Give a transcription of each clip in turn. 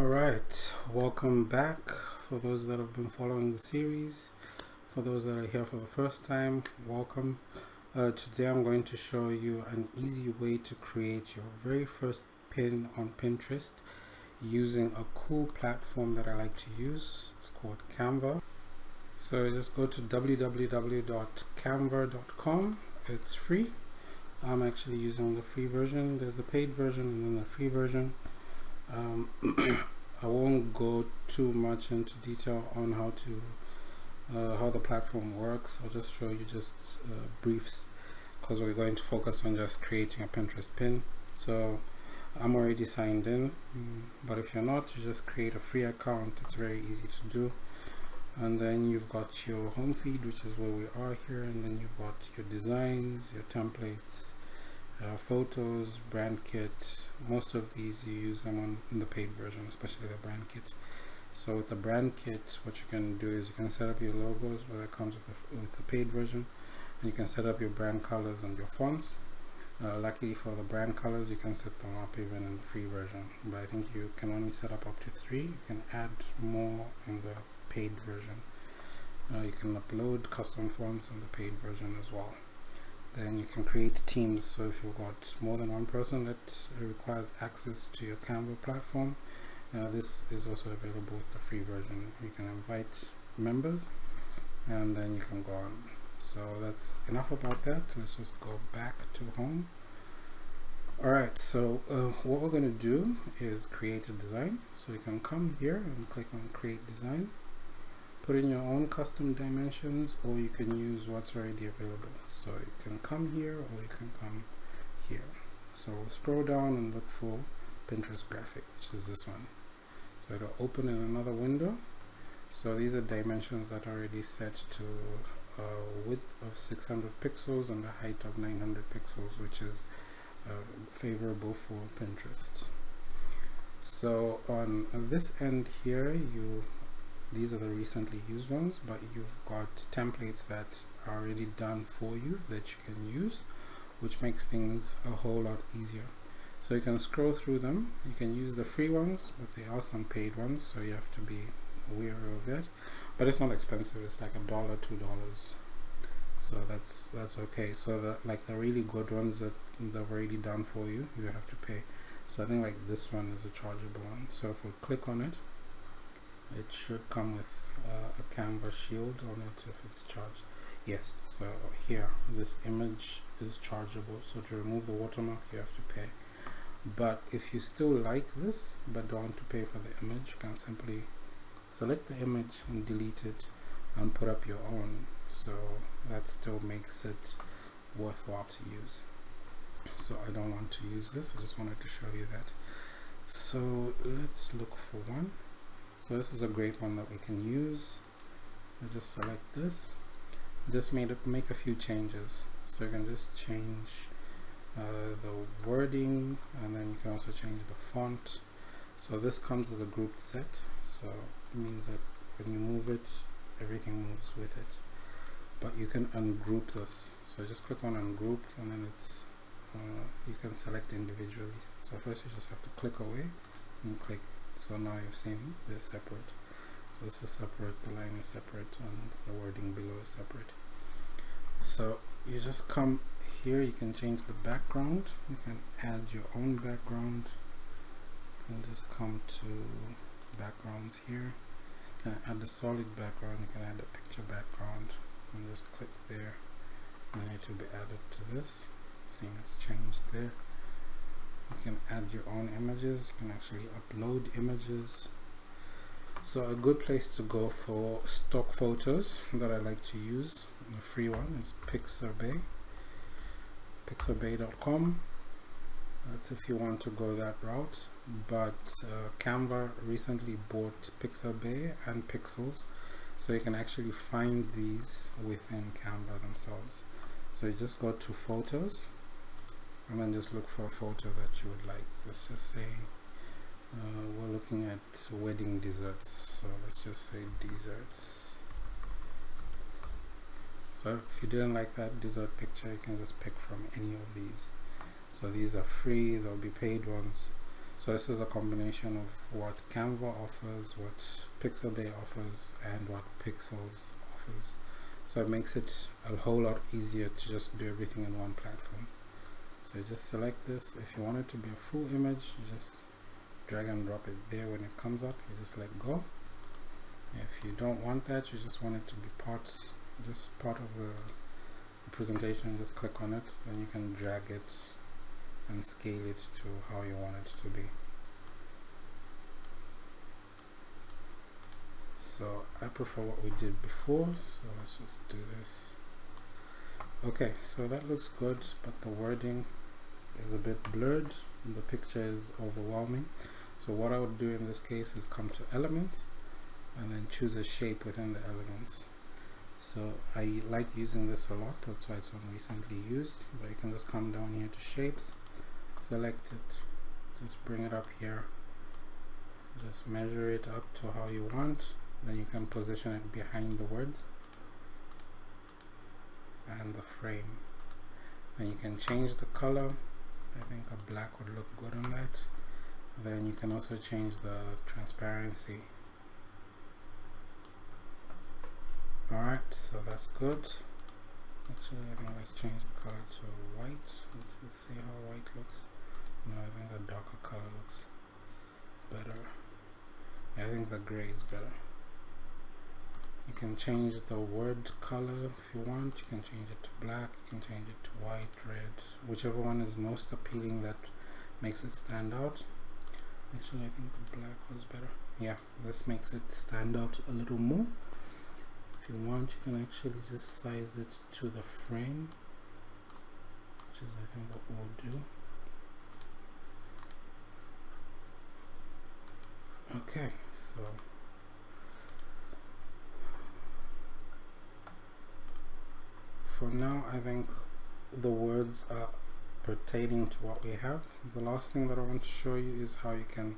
Alright, welcome back. For those that have been following the series, for those that are here for the first time, welcome. Today I'm going to show you an easy way to create your very first pin on Pinterest using a cool platform that I like to use. It's called Canva. So just go to www.canva.com. It's free. I'm actually using the free version. There's the paid version and then the free version. I won't go too much into detail on how the platform works. I'll just show you just briefs, because we're going to focus on just creating a Pinterest pin. So I'm already signed in, but if you're not, you just create a free account. It's very easy to do. And then you've got your home feed, which is where we are here, and then you've got your designs, your templates, photos, brand kit. Most of these you use them in the paid version, especially the brand kit. So with the brand kit, what you can do is you can set up your logos, where that comes with the paid version, and you can set up your brand colors and your fonts. Luckily for the brand colors, you can set them up even in the free version, but I think you can only set up to 3. You can add more in the paid version. You can upload custom fonts in the paid version as well. Then you can create teams. So if you've got more than one person that requires access to your Canva platform, this is also available with the free version. You can invite members and then you can go on. So that's enough about that. Let's just go back to home. Alright, so what we're going to do is create a design. So you can come here and click on create design. Put in your own custom dimensions, or you can use what's already available. So you can come here or you can come here. So we'll scroll down and look for Pinterest graphic, which is this one. So it'll open in another window. So these are dimensions that are already set to a width of 600 pixels and a height of 900 pixels, which is favorable for Pinterest. So on this end here, these are the recently used ones, but you've got templates that are already done for you that you can use, which makes things a whole lot easier. So you can scroll through them. You can use the free ones, but there are some paid ones, so you have to be aware of that. But it's not expensive. It's like $1, $2. So that's okay. So the really good ones that they've already done for you, you have to pay. So I think like this one is a chargeable one. So if we click on it, it should come with a Canva shield on it if it's charged. Yes, so here this image is chargeable, so to remove the watermark you have to pay. But if you still like this but don't want to pay for the image, you can simply select the image and delete it and put up your own. So that still makes it worthwhile to use. So I don't want to use this, I just wanted to show you that. So let's look for one. So this is a great one that we can use. So just select this. Just make a few changes. So you can just change the wording, and then you can also change the font. So this comes as a grouped set. So it means that when you move it, everything moves with it. But you can ungroup this. So just click on ungroup, and then it's you can select individually. So first you just have to click away and click. So now you've seen they're separate. So this is separate, the line is separate, and the wording below is separate. So you just come here, you can change the background, you can add your own background. You can just come to backgrounds here. You can add a solid background, you can add a picture background, and just click there, and it will be added to this. See, it's changed there. You can add your own images, you can actually upload images. So a good place to go for stock photos that I like to use, the free one, is Pixabay, pixabay.com. That's if you want to go that route. But Canva recently bought Pixabay and Pixels, so you can actually find these within Canva themselves. So you just go to photos, and then just look for a photo that you would like. Let's just say we're looking at wedding desserts, so let's just say desserts. So if you didn't like that dessert picture, you can just pick from any of these. So these are free, there'll be paid ones. So this is a combination of what Canva offers, what Pixabay offers, and what Pixels offers. So it makes it a whole lot easier to just do everything in one platform. So you just select this. If you want it to be a full image, you just drag and drop it there. When it comes up, you just let go. If you don't want that, you just want it to be part of the presentation, just click on it. Then you can drag it and scale it to how you want it to be. So I prefer what we did before, so let's just do this. Okay, so that looks good, but the wording is a bit blurred. The picture is overwhelming. So what I would do in this case is come to elements and then choose a shape within the elements. So I like using this a lot, that's why it's one recently used. But you can just come down here to shapes, select it, just bring it up here, just measure it up to how you want. Then you can position it behind the words and the frame. Then you can change the color. I think a black would look good on that. Then you can also change the transparency. Alright, so that's good. Actually, I think let's change the color to white. Let's see how white looks. No, I think a darker color looks better. Yeah, I think the gray is better. You can change the word color if you want. You can change it to black, you can change it to white, red, whichever one is most appealing that makes it stand out. Actually, I think the black was better. Yeah, this makes it stand out a little more. If you want, you can actually just size it to the frame, which is I think what we'll do. Okay, so for now I think the words are pertaining to what we have. The last thing that I want to show you is how you can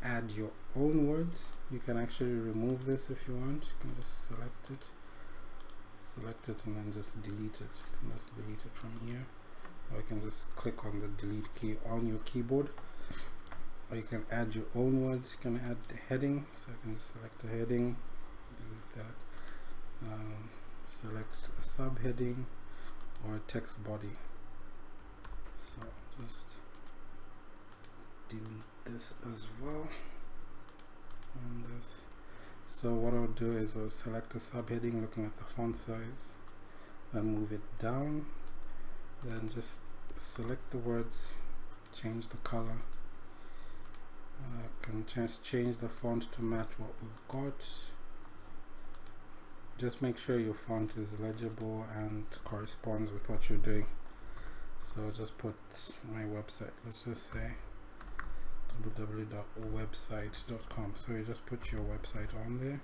add your own words. You can actually remove this if you want. You can just select it and then just delete it. You can just delete it from here, or you can just click on the delete key on your keyboard, or you can add your own words. You can add the heading, so you can just select a heading, delete that, select a subheading or a text body. So just delete this as well and this. So what I'll do is I'll select a subheading looking at the font size and move it down, then just select the words, change the color, can just change the font to match what we've got. Just make sure your font is legible and corresponds with what you're doing. So I'll just put my website, let's just say www.website.com. so you just put your website on there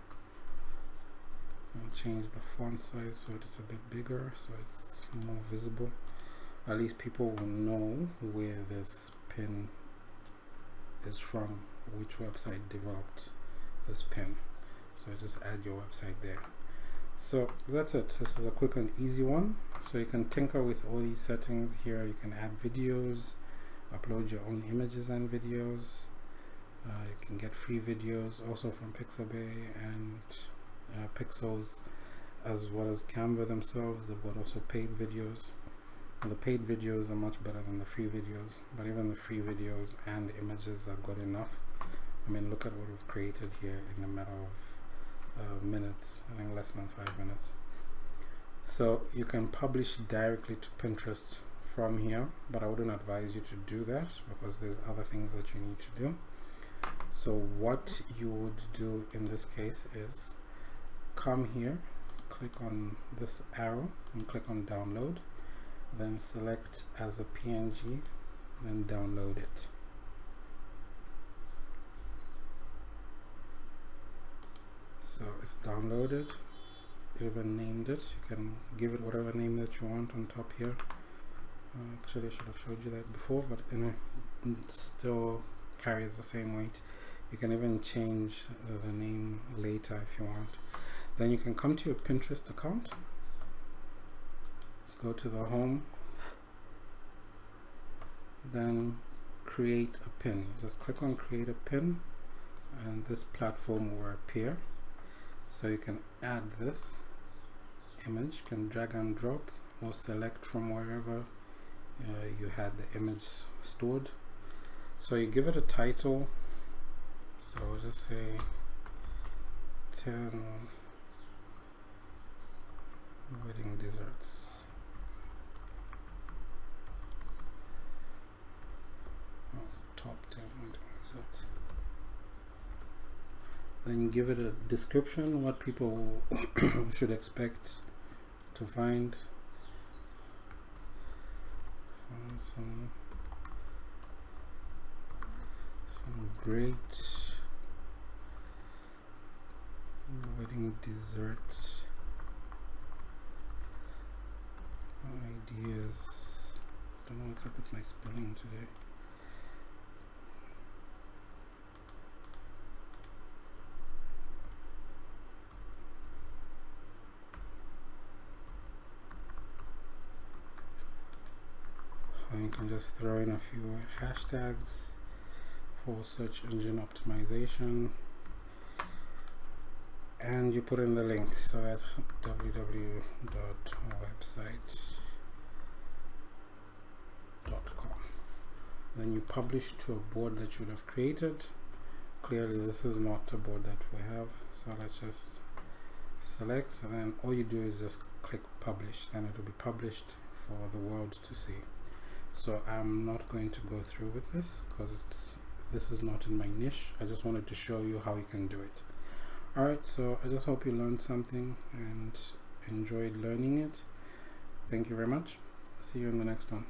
and change the font size so it's a bit bigger, so it's more visible. At least people will know where this pin is from, which website developed this pin. So just add your website there. So that's it. This is a quick and easy one. So you can tinker with all these settings here. You can add videos, upload your own images and videos. You can get free videos also from Pixabay and Pixels, as well as Canva themselves. They've got also paid videos. The paid videos are much better than the free videos, but even the free videos and images are good enough. I mean, look at what we've created here in a matter of minutes, I think less than 5 minutes. So you can publish directly to Pinterest from here, but I wouldn't advise you to do that because there's other things that you need to do. So what you would do in this case is come here, click on this arrow and click on download, then select as a PNG, then download it. So it's downloaded. You even named it. You can give it whatever name that you want on top here. Actually I should have showed you that before, but it still carries the same weight. You can even change the name later if you want. Then you can come to your Pinterest account. Let's go to the home, then create a pin. Just click on create a pin and this platform will appear. So you can add this image, you can drag and drop or select from wherever you had the image stored. So you give it a title, so just say 10 wedding desserts. Top 10 wedding desserts. Then give it a description, what people should expect to find. Some great wedding dessert ideas. Don't know what's up with my spelling today. You can just throw in a few hashtags for search engine optimization and you put in the link, so that's www.website.com. then you publish to a board that you would have created. Clearly this is not a board that we have, so let's just select, and then all you do is just click publish, then it will be published for the world to see. So I'm not going to go through with this because this is not in my niche. I just wanted to show you how you can do it. Alright, so I just hope you learned something and enjoyed learning it. Thank you very much. See you in the next one.